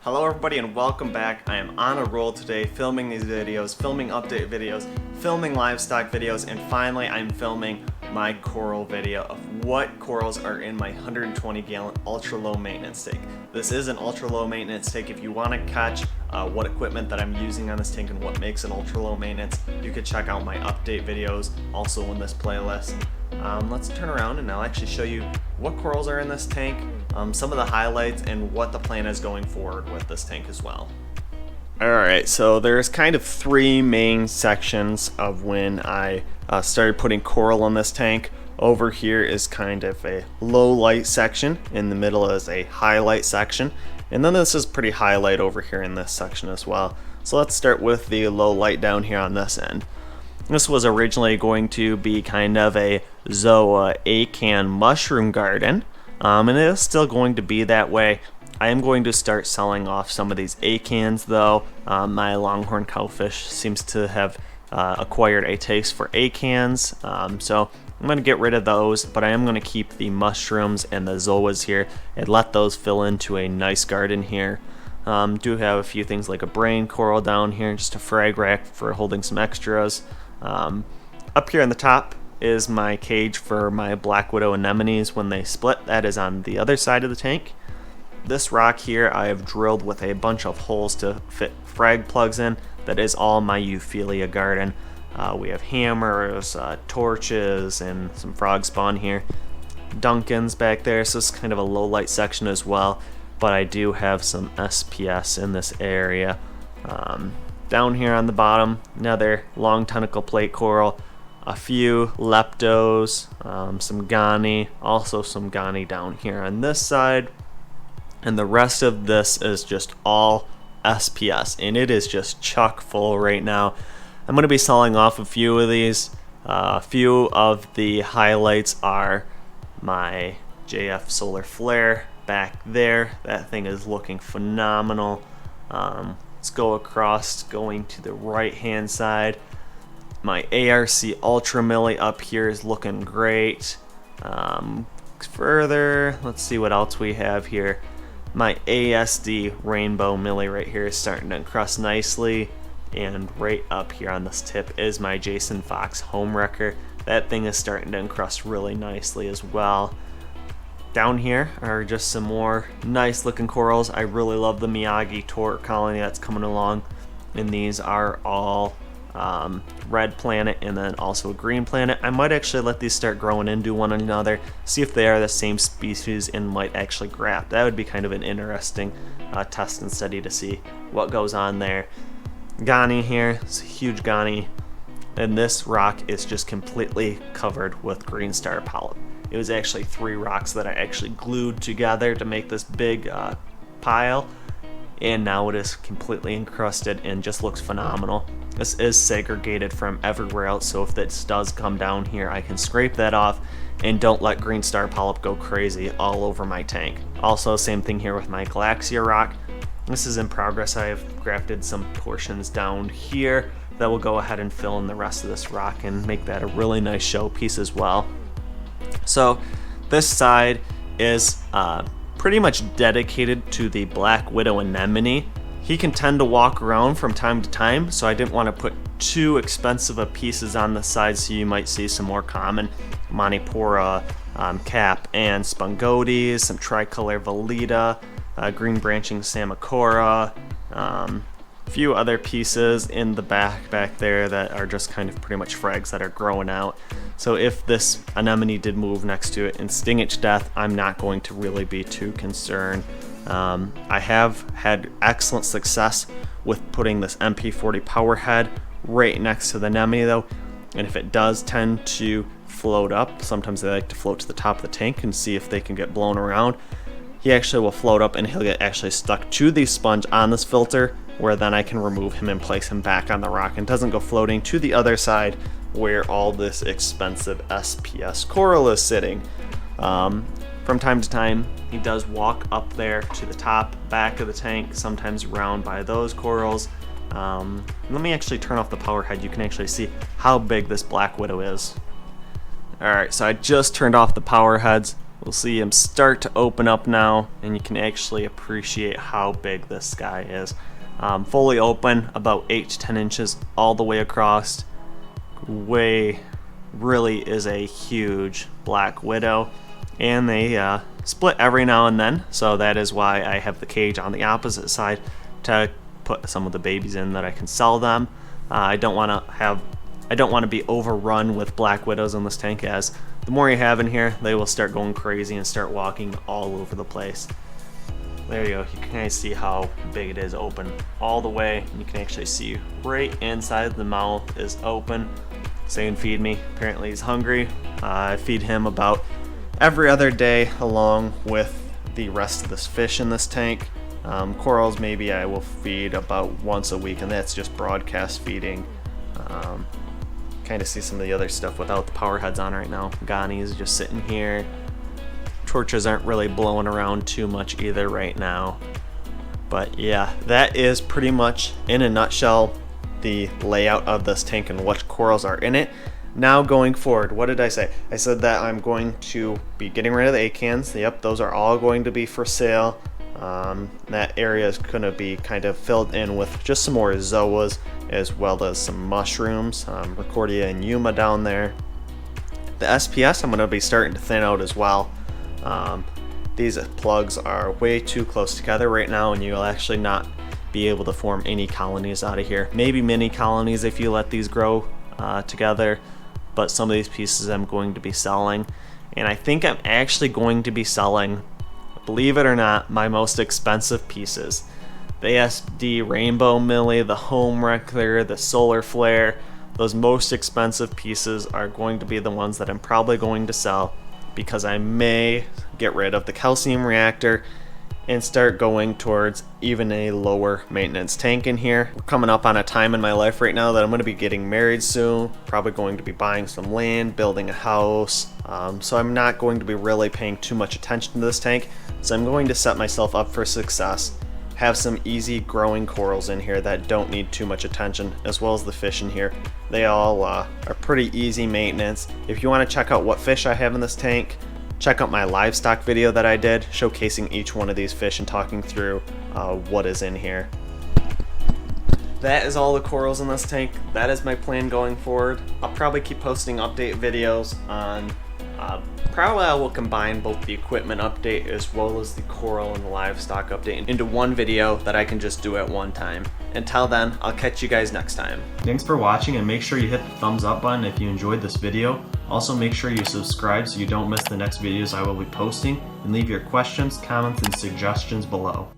Hello everybody and welcome back. I am on a roll today filming these videos, filming update videos, filming livestock videos, and finally I'm filming my coral video of what corals are in my 120 gallon ultra low maintenance tank. This is an ultra low maintenance tank. If you want to catch what equipment that I'm using on this tank and what makes an ultra low maintenance, you could check out my update videos also in this playlist. Let's turn around and I'll actually show you what corals are in this tank, some of the highlights, and what the plan is going forward with this tank as well. Alright, so there's kind of three main sections of when I started putting coral in this tank. Over here is kind of a low light section, in the middle is a highlight section, and then this is pretty highlight over here in this section as well. So let's start with the low light down here on this end. This was originally going to be kind of a Zoa acan mushroom garden, and it is still going to be that way. I am going to start selling off some of these acans though. My longhorn cowfish seems to have acquired a taste for acans, so I'm going to get rid of those, but I am going to keep the mushrooms and the zoas here and let those fill into a nice garden here. Do have a few things like a brain coral down here, just a frag rack for holding some extras. Up here on the top is my cage for my black widow anemones when they split. That is on the other side of the tank. This rock here I have drilled with a bunch of holes to fit frag plugs in. That is all my Euphilia garden. We have hammers, torches, and some frog spawn here. Duncan's back there, so it's kind of a low light section as well, but I do have some SPS in this area. Down here on the bottom, another long tentacle plate coral, a few leptos, some gani, also some gani down here on this side, and the rest of this is just all SPS, and it is just chock full right now. I'm going to be selling off a few of these. A few of the highlights are my JF Solar Flare back there. That thing is looking phenomenal. Let's go across, going to the right hand side. My ARC Ultra Milli up here is looking great. Further, let's see what else we have here. My ASD Rainbow Milli right here is starting to encrust nicely. And right up here on this tip is my Jason Fox Home Wrecker. That thing is starting to encrust really nicely as well. Down here are just some more nice looking corals. I really love the Miyagi Tort colony that's coming along, and these are all red planet and then also a green planet. I might actually let these start growing into one another, see if they are the same species and might actually graft. That would be kind of an interesting test and study to see what goes on there. Gani here, it's a huge Gani, and this rock is just completely covered with green star polyp. It was actually 3 rocks that I actually glued together to make this big pile, and now it is completely encrusted and just looks phenomenal. This is segregated from everywhere else, so if this does come down here, I can scrape that off and don't let green star polyp go crazy all over my tank. Also, same thing here with my Galaxia rock. This is in progress. I have grafted some portions down here that will go ahead and fill in the rest of this rock and make that a really nice showpiece as well. So this side is pretty much dedicated to the black widow anemone. He can tend to walk around from time to time, so I didn't want to put too expensive of pieces on the side, so you might see some more common Monipora cap and Spongotes, some tricolor Velita, green branching Samacora, a few other pieces in the back there that are just kind of pretty much frags that are growing out. So if this anemone did move next to it and sting it to death, I'm not going to really be too concerned. I have had excellent success with putting this MP40 power head right next to the anemone though, and if it does tend to float up, sometimes they like to float to the top of the tank and see if they can get blown around. He actually will float up and he'll get actually stuck to the sponge on this filter, where then I can remove him and place him back on the rock and doesn't go floating to the other side where all this expensive SPS coral is sitting. From time to time, he does walk up there to the top, back of the tank, sometimes around by those corals. Let me actually turn off the power head. You can actually see how big this black widow is. Alright, so I just turned off the power heads. We'll see him start to open up now, and you can actually appreciate how big this guy is. Fully open, about 8 to 10 inches all the way across. Really is a huge black widow, and they split every now and then, so that is why I have the cage on the opposite side to put some of the babies in that I can sell them. I don't want to be overrun with black widows in this tank, as the more you have in here, they will start going crazy and start walking all over the place. There you go, you can kind of see how big it is open all the way. You can actually see right inside the mouth is open, saying feed me. Apparently he's hungry. I feed him about every other day along with the rest of this fish in this tank. Corals maybe I will feed about once a week, and that's just broadcast feeding. Kind of see some of the other stuff without the power heads on right now. Ghani's just sitting here. Torches aren't really blowing around too much either right now. But yeah, that is pretty much in a nutshell the layout of this tank and what corals are in it. Now going forward, what did I say? I said that I'm going to be getting rid of the acans. Yep, those are all going to be for sale. That area is going to be kind of filled in with just some more zoas, as well as some mushrooms, Recordia and Yuma down there. The SPS I'm going to be starting to thin out as well. These plugs are way too close together right now, and you'll actually not be able to form any colonies out of here. Maybe mini colonies if you let these grow together, but some of these pieces I'm going to be selling. And I think I'm actually going to be selling, believe it or not, my most expensive pieces. The ASD Rainbow Millie, the Home Wrecker, the Solar Flare. Those most expensive pieces are going to be the ones that I'm probably going to sell, because I may get rid of the calcium reactor and start going towards even a lower maintenance tank in here. We're coming up on a time in my life right now that I'm going to be getting married soon, probably going to be buying some land, building a house, so I'm not going to be really paying too much attention to this tank. So I'm going to set myself up for success, have some easy growing corals in here that don't need too much attention, as well as the fish in here. They all are pretty easy maintenance. If you want to check out what fish I have in this tank, check out my livestock video that I did showcasing each one of these fish and talking through what is in here. That is all the corals in this tank. That is my plan going forward. I'll probably keep posting update videos on probably I will combine both the equipment update as well as the coral and the livestock update into one video that I can just do at one time. Until then, I'll catch you guys next time. Thanks for watching, and make sure you hit the thumbs up button if you enjoyed this video. Also, make sure you subscribe so you don't miss the next videos I will be posting, and leave your questions, comments, and suggestions below.